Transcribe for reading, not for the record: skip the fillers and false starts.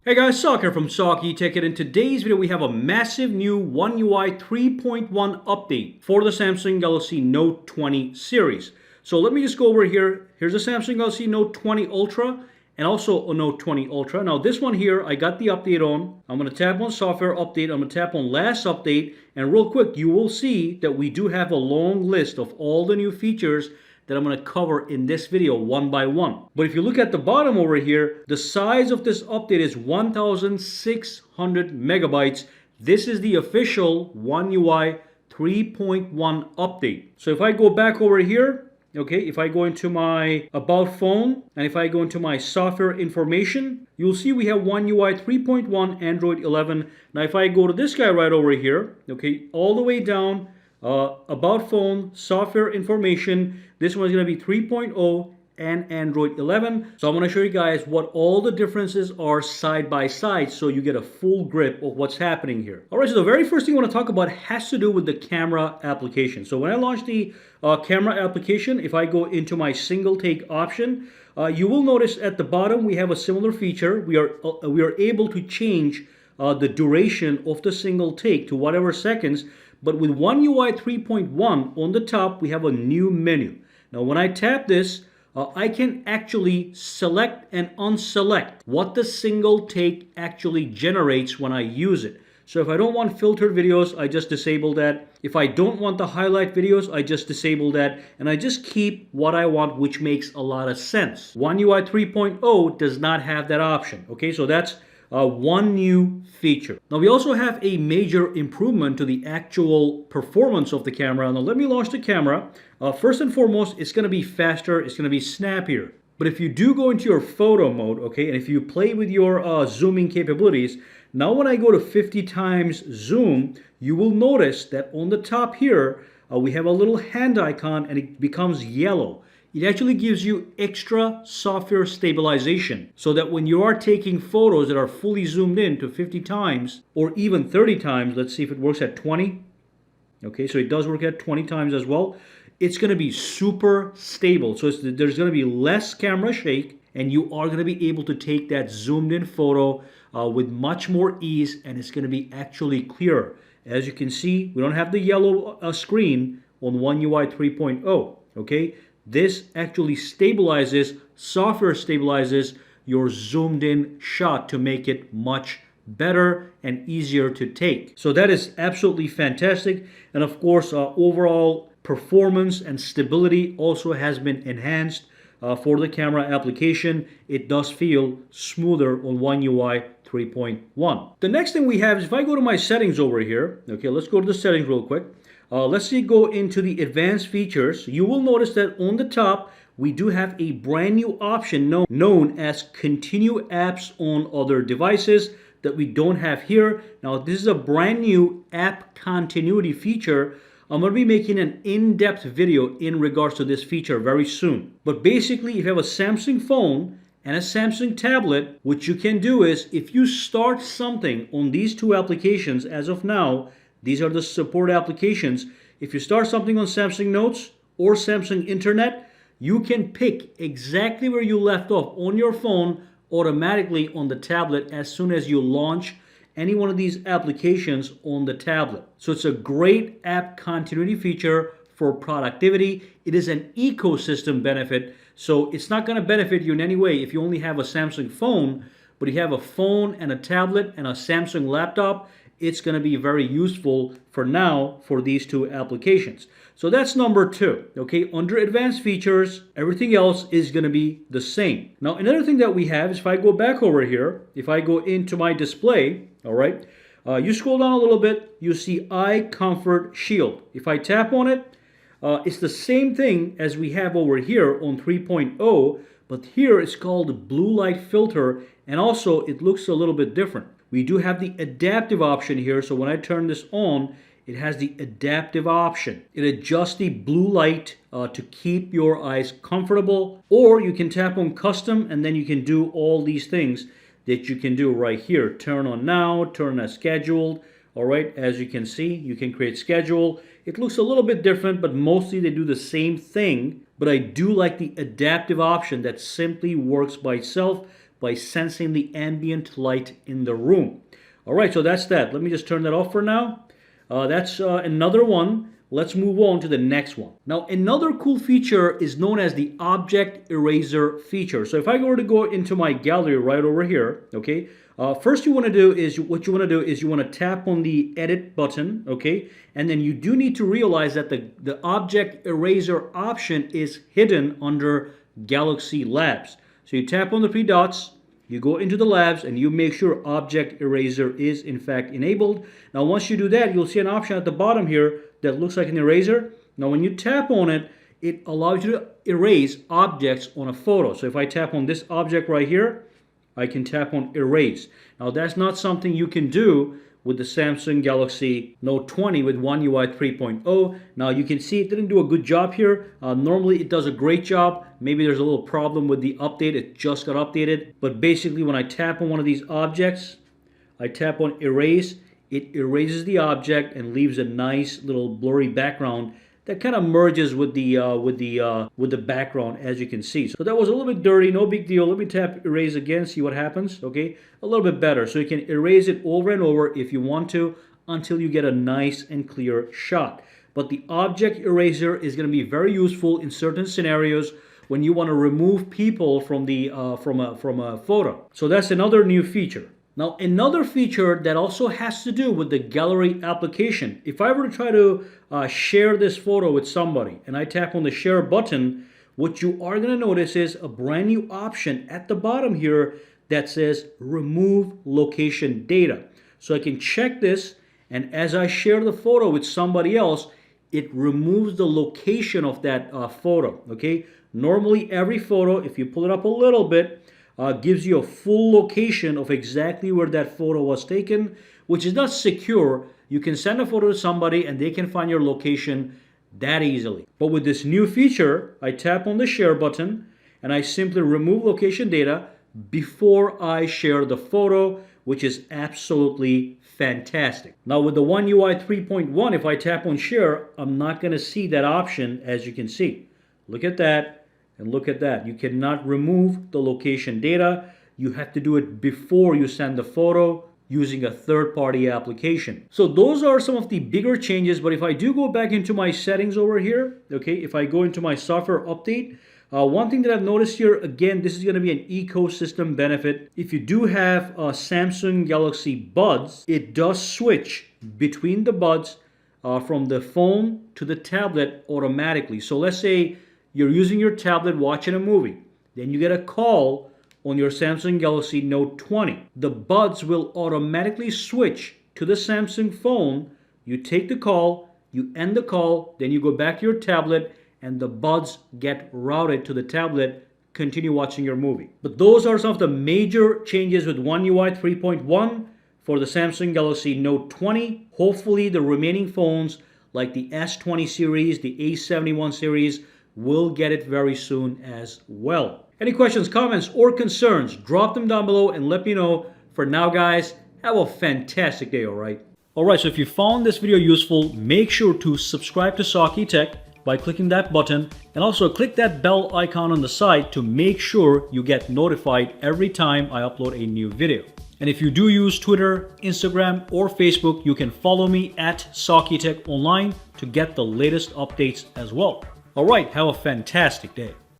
Hey guys, Sak here from SAKITECH, and in today's video we have a massive new One UI 3.1 update for the Samsung Galaxy Note 20 series. So let me just go over here. Here's a Samsung Galaxy Note 20 Ultra and also a Note 20 Ultra. Now this one here, I got the update on. I'm going to tap on software update. I'm going to tap on last update, and real quick you will see that we do have a long list of all the new features that I'm going to cover in this video one by one. But if you look at the bottom over here, the size of this update is 1,600 megabytes. This is the official One UI 3.1 update. So if I go back over here, okay, if I go into my About Phone and if I go into my software information, you'll see we have One UI 3.1 Android 11. Now if I go to this guy right over here, okay, all the way down, About Phone, software information, this one is going to be 3.0 and Android 11. So I'm going to show you guys what all the differences are side by side so you get a full grip of what's happening here. Alright, so the very first thing I want to talk about has to do with the camera application. So when I launch the camera application, if I go into my single take option, you will notice at the bottom we have a similar feature. We are able to change the duration of the single take to whatever seconds. But with One UI 3.1 on the top, we have a new menu. Now when I tap this, I can actually select and unselect what the single take actually generates when I use it. So if I don't want filtered videos, I just disable that. If I don't want the highlight videos, I just disable that. And I just keep what I want, which makes a lot of sense. One UI 3.0 does not have that option. Okay, so that's one new feature. Now we also have a major improvement to the actual performance of the camera. Now let me launch the camera. First and foremost, it's going to be faster, it's going to be snappier. But if you do go into your photo mode, okay, and if you play with your zooming capabilities, now when I go to 50 times zoom, you will notice that on the top here, we have a little hand icon and it becomes yellow. It actually gives you extra software stabilization so that when you are taking photos that are fully zoomed in to 50 times or even 30 times, let's see if it works at 20. Okay, so it does work at 20 times as well. It's going to be super stable. So there's going to be less camera shake and you are going to be able to take that zoomed in photo with much more ease, and it's going to be actually clearer. As you can see, we don't have the yellow screen on One UI 3.0. Okay. This actually stabilizes, software stabilizes your zoomed in shot to make it much better and easier to take. So that is absolutely fantastic. And of course, overall performance and stability also has been enhanced for the camera application. It does feel smoother on One UI 3.1. The next thing we have is if I go to my settings over here, okay, let's go to the settings real quick. Let's go into the advanced features. You will notice that on the top, we do have a brand new option known as Continue Apps on Other Devices that we don't have here. Now, this is a brand new app continuity feature. I'm going to be making an in-depth video in regards to this feature very soon. But basically, if you have a Samsung phone and a Samsung tablet, what you can do is if you start something on these two applications as of now, these are the support applications. If you start something on Samsung Notes or Samsung Internet, you can pick exactly where you left off on your phone automatically on the tablet as soon as you launch any one of these applications on the tablet. So it's a great app continuity feature for productivity. It is an ecosystem benefit, so it's not going to benefit you in any way if you only have a Samsung phone, but if you have a phone and a tablet and a Samsung laptop, it's going to be very useful for now for these two applications. So that's number two. Okay, under advanced features, everything else is going to be the same. Now, another thing that we have is if I go back over here, if I go into my display, all right, you scroll down a little bit, you see Eye Comfort Shield. If I tap on it, it's the same thing as we have over here on 3.0, but here it's called Blue Light Filter, and also it looks a little bit different. We do have the adaptive option here, so when I turn this on, it has the adaptive option. It adjusts the blue light to keep your eyes comfortable, or you can tap on custom and then you can do all these things that you can do right here. Turn on now, turn as scheduled. All right, as you can see, you can create schedule. It looks a little bit different, but mostly they do the same thing. But I do like the adaptive option that simply works by itself. by sensing the ambient light in the room. All right, so that's that. Let me just turn that off for now. That's another one. Let's move on to the next one. Now, another cool feature is known as the object eraser feature. So if I were to go into my gallery right over here, okay, first you want to do is you want to tap on the edit button, okay, and then you do need to realize that the object eraser option is hidden under Galaxy Labs. So you tap on the three dots, you go into the labs, and you make sure object eraser is in fact enabled. Now once you do that, you'll see an option at the bottom here that looks like an eraser. Now when you tap on it, it allows you to erase objects on a photo. So if I tap on this object right here, I can tap on erase. Now that's not something you can do with the Samsung Galaxy Note 20 with One UI 3.0. Now you can see it didn't do a good job here. Normally it does a great job. Maybe there's a little problem with the update. It just got updated. But basically when I tap on one of these objects, I tap on erase, it erases the object and leaves a nice little blurry background that kind of merges with the background, as you can see. So that was a little bit dirty, no big deal. Let me tap erase again, see what happens. Okay, a little bit better. So you can erase it over and over if you want to until you get a nice and clear shot. But the object eraser is going to be very useful in certain scenarios when you want to remove people from the from a photo. So that's another new feature. Now, another feature that also has to do with the gallery application. If I were to try to share this photo with somebody and I tap on the share button, what you are going to notice is a brand new option at the bottom here that says remove location data. So I can check this, and as I share the photo with somebody else, it removes the location of that photo. Okay. Normally every photo, if you pull it up a little bit, gives you a full location of exactly where that photo was taken, which is not secure. You can send a photo to somebody and they can find your location that easily. But with this new feature, I tap on the share button and I simply remove location data before I share the photo, which is absolutely fantastic. Now with the One UI 3.1, if I tap on share, I'm not going to see that option, as you can see. Look at that. And look at that. You cannot remove the location data. You have to do it before you send the photo using a third-party application. So those are some of the bigger changes. But if I do go back into my settings over here, okay, if I go into my software update, one thing that I've noticed here, again, this is going to be an ecosystem benefit. If you do have a Samsung Galaxy Buds, it does switch between the buds from the phone to the tablet automatically. So let's say you're using your tablet watching a movie. Then you get a call on your Samsung Galaxy Note 20. The buds will automatically switch to the Samsung phone. You take the call, you end the call, then you go back to your tablet, and the buds get routed to the tablet. Continue watching your movie. But those are some of the major changes with One UI 3.1 for the Samsung Galaxy Note 20. Hopefully the remaining phones like the S20 series, the A71 series, will get it very soon as well. Any questions, comments, or concerns, drop them down below and let me know. For now, guys, have a fantastic day, all right? All right, so if you found this video useful, make sure to subscribe to SAKITECH by clicking that button, and also click that bell icon on the side to make sure you get notified every time I upload a new video. And if you do use Twitter, Instagram, or Facebook, you can follow me at SAKITECH Online to get the latest updates as well. All right, have a fantastic day.